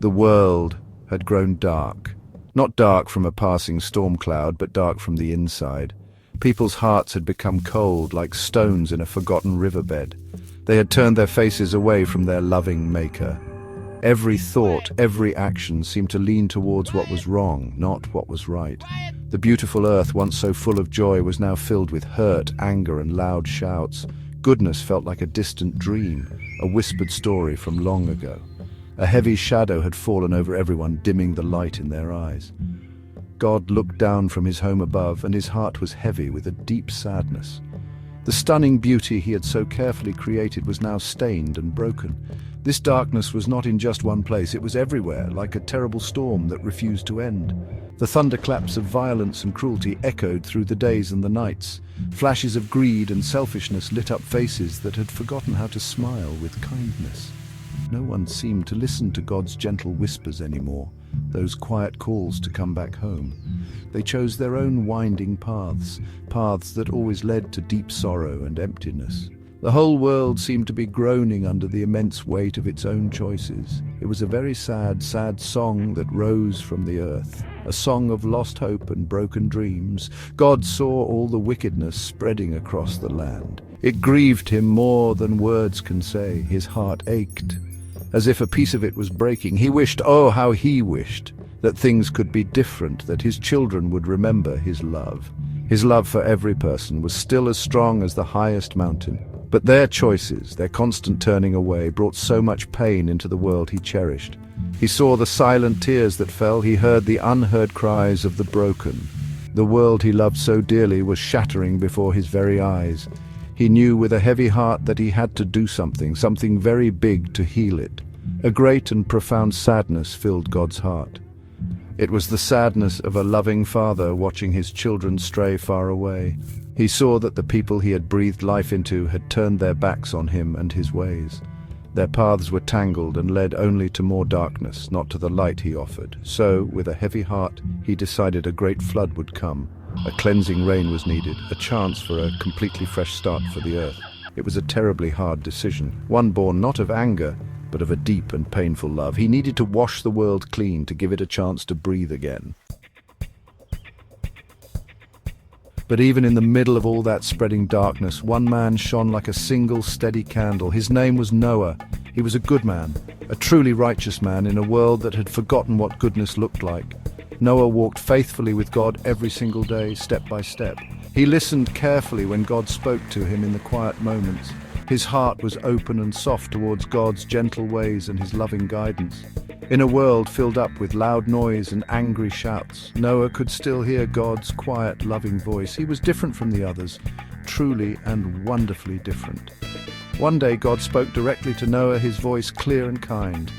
The world had grown dark. Not dark from a passing storm cloud, but dark from the inside. People's hearts had become cold, like stones in a forgotten riverbed. They had turned their faces away from their loving Maker. Every thought, every action seemed to lean towards what was wrong, not what was right. The beautiful earth, once so full of joy, was now filled with hurt, anger, and loud shouts. Goodness felt like a distant dream, a whispered story from long ago. A heavy shadow had fallen over everyone, dimming the light in their eyes. God looked down from his home above, and his heart was heavy with a deep sadness. The stunning beauty he had so carefully created was now stained and broken. This darkness was not in just one place, it was everywhere, like a terrible storm that refused to end. The thunderclaps of violence and cruelty echoed through the days and the nights. Flashes of greed and selfishness lit up faces that had forgotten how to smile with kindness. No one seemed to listen to God's gentle whispers anymore, those quiet calls to come back home. They chose their own winding paths, paths that always led to deep sorrow and emptiness. The whole world seemed to be groaning under the immense weight of its own choices. It was a very sad, sad song that rose from the earth, a song of lost hope and broken dreams. God saw all the wickedness spreading across the land. It grieved him more than words can say. His heart ached, as if a piece of it was breaking. He wished, oh how he wished, that things could be different, that his children would remember his love. His love for every person was still as strong as the highest mountain. But their choices, their constant turning away, brought so much pain into the world he cherished. He saw the silent tears that fell, he heard the unheard cries of the broken. The world he loved so dearly was shattering before his very eyes. He knew with a heavy heart that he had to do something very big to heal it. A great and profound sadness filled God's heart. It was the sadness of a loving father watching his children stray far away. He saw that the people he had breathed life into had turned their backs on him and his ways. Their paths were tangled and led only to more darkness, not to the light he offered. So, with a heavy heart, he decided a great flood would come. A cleansing rain was needed, a chance for a completely fresh start for the earth. It was a terribly hard decision, one born not of anger, but of a deep and painful love. He needed to wash the world clean, to give it a chance to breathe again. But even in the middle of all that spreading darkness, one man shone like a single steady candle. His name was Noah. He was a good man, a truly righteous man in a world that had forgotten what goodness looked like. Noah walked faithfully with God every single day, step by step. He listened carefully when God spoke to him in the quiet moments. His heart was open and soft towards God's gentle ways and his loving guidance. In a world filled up with loud noise and angry shouts, Noah could still hear God's quiet, loving voice. He was different from the others, truly and wonderfully different. One day God spoke directly to Noah, his voice clear and kind.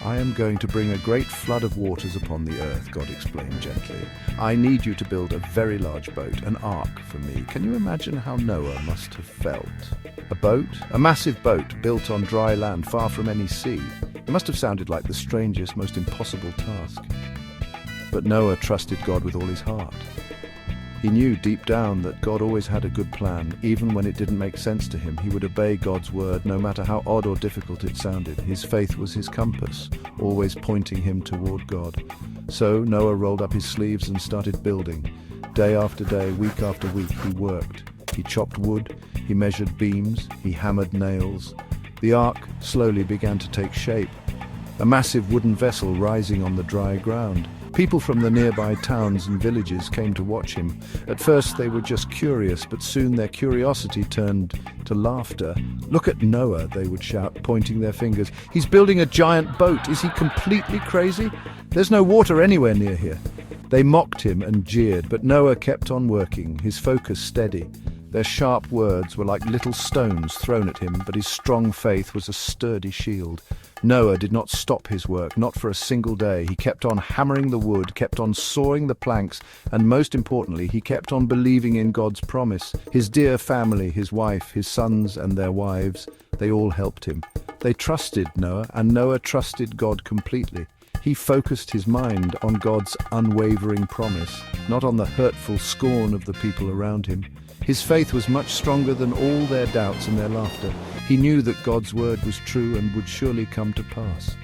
"I am going to bring a great flood of waters upon the earth," God explained gently. "I need you to build a very large boat, an ark for me." Can you imagine how Noah must have felt? A boat? A massive boat built on dry land far from any sea. It must have sounded like the strangest, most impossible task. But Noah trusted God with all his heart. He knew deep down that God always had a good plan. Even when it didn't make sense to him, he would obey God's word, no matter how odd or difficult it sounded. His faith was his compass, always pointing him toward God. So Noah rolled up his sleeves and started building. Day after day, week after week, he worked. He chopped wood, he measured beams, he hammered nails. The ark slowly began to take shape, a massive wooden vessel rising on the dry ground. People from the nearby towns and villages came to watch him. At first they were just curious, but soon their curiosity turned to laughter. "Look at Noah," they would shout, pointing their fingers. "He's building a giant boat. Is he completely crazy? There's no water anywhere near here." They mocked him and jeered, but Noah kept on working, his focus steady. Their sharp words were like little stones thrown at him, but his strong faith was a sturdy shield. Noah did not stop his work, not for a single day. He kept on hammering the wood, kept on sawing the planks, and most importantly, he kept on believing in God's promise. His dear family, his wife, his sons and their wives, they all helped him. They trusted Noah, and Noah trusted God completely. He focused his mind on God's unwavering promise, not on the hurtful scorn of the people around him. His faith was much stronger than all their doubts and their laughter. He knew that God's word was true and would surely come to pass.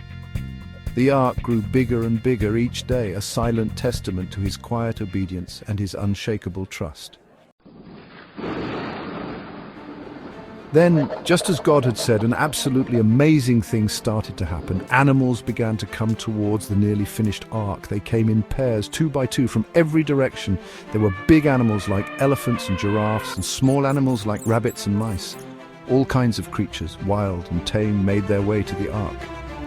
The ark grew bigger and bigger each day, a silent testament to his quiet obedience and his unshakable trust. Then, just as God had said, an absolutely amazing thing started to happen. Animals began to come towards the nearly finished ark. They came in pairs, two by two, from every direction. There were big animals like elephants and giraffes, and small animals like rabbits and mice. All kinds of creatures, wild and tame, made their way to the ark.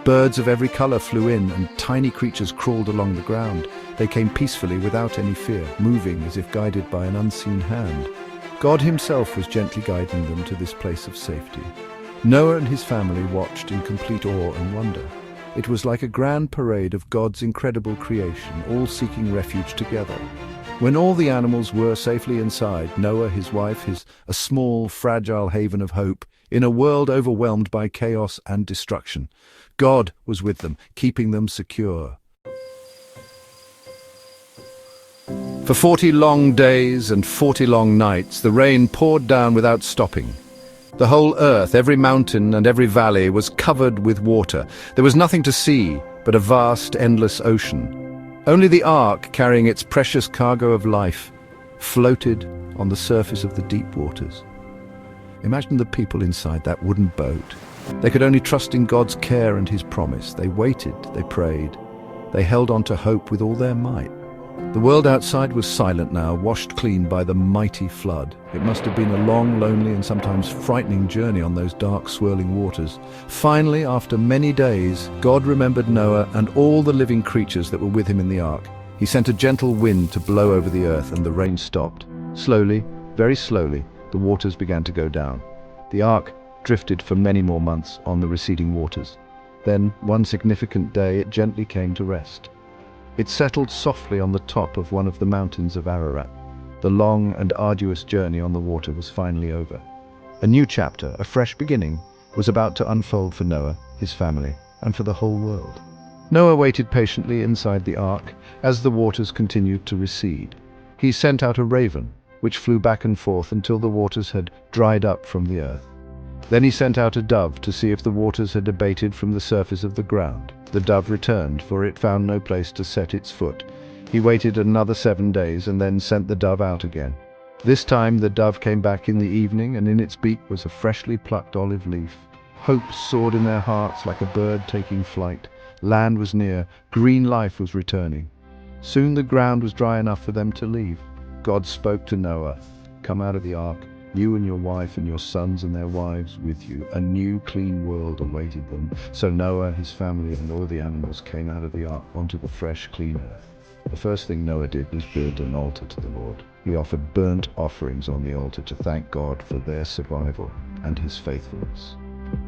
Birds of every color flew in, and tiny creatures crawled along the ground. They came peacefully, without any fear, moving as if guided by an unseen hand. God himself was gently guiding them to this place of safety. Noah and his family watched in complete awe and wonder. It was like a grand parade of God's incredible creation, all seeking refuge together. When all the animals were safely inside, Noah, his wife, a small, fragile haven of hope, in a world overwhelmed by chaos and destruction. God was with them, keeping them secure. For 40 long days and 40 long nights, the rain poured down without stopping. The whole earth, every mountain and every valley, was covered with water. There was nothing to see but a vast, endless ocean. Only the ark, carrying its precious cargo of life, floated on the surface of the deep waters. Imagine the people inside that wooden boat. They could only trust in God's care and his promise. They waited, they prayed, they held on to hope with all their might. The world outside was silent now, washed clean by the mighty flood. It must have been a long, lonely, and sometimes frightening journey on those dark, swirling waters. Finally, after many days, God remembered Noah and all the living creatures that were with him in the ark. He sent a gentle wind to blow over the earth, and the rain stopped. Slowly, very slowly, the waters began to go down. The ark drifted for many more months on the receding waters. Then, one significant day, it gently came to rest. It settled softly on the top of one of the mountains of Ararat. The long and arduous journey on the water was finally over. A new chapter, a fresh beginning, was about to unfold for Noah, his family, and for the whole world. Noah waited patiently inside the ark as the waters continued to recede. He sent out a raven, which flew back and forth until the waters had dried up from the earth. Then he sent out a dove to see if the waters had abated from the surface of the ground. The dove returned, for it found no place to set its foot. He waited another 7 days and then sent the dove out again. This time the dove came back in the evening, and in its beak was a freshly plucked olive leaf. Hope soared in their hearts like a bird taking flight. Land was near, green life was returning. Soon the ground was dry enough for them to leave. God spoke to Noah, "Come out of the ark, you and your wife and your sons and their wives with you." A new, clean world awaited them. So Noah, his family, and all the animals came out of the ark onto the fresh, clean earth. The first thing Noah did was build an altar to the Lord. He offered burnt offerings on the altar to thank God for their survival and his faithfulness.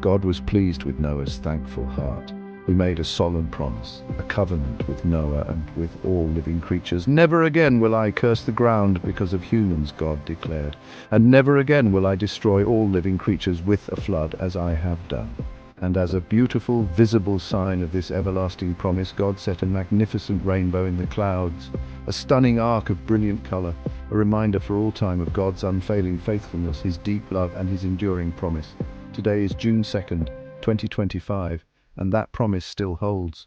God was pleased with Noah's thankful heart. He made a solemn promise, a covenant with Noah and with all living creatures. "Never again will I curse the ground because of humans," God declared, "and never again will I destroy all living creatures with a flood as I have done." And as a beautiful, visible sign of this everlasting promise, God set a magnificent rainbow in the clouds, a stunning arc of brilliant color, a reminder for all time of God's unfailing faithfulness, his deep love, and his enduring promise. Today is June 2nd, 2025, and that promise still holds.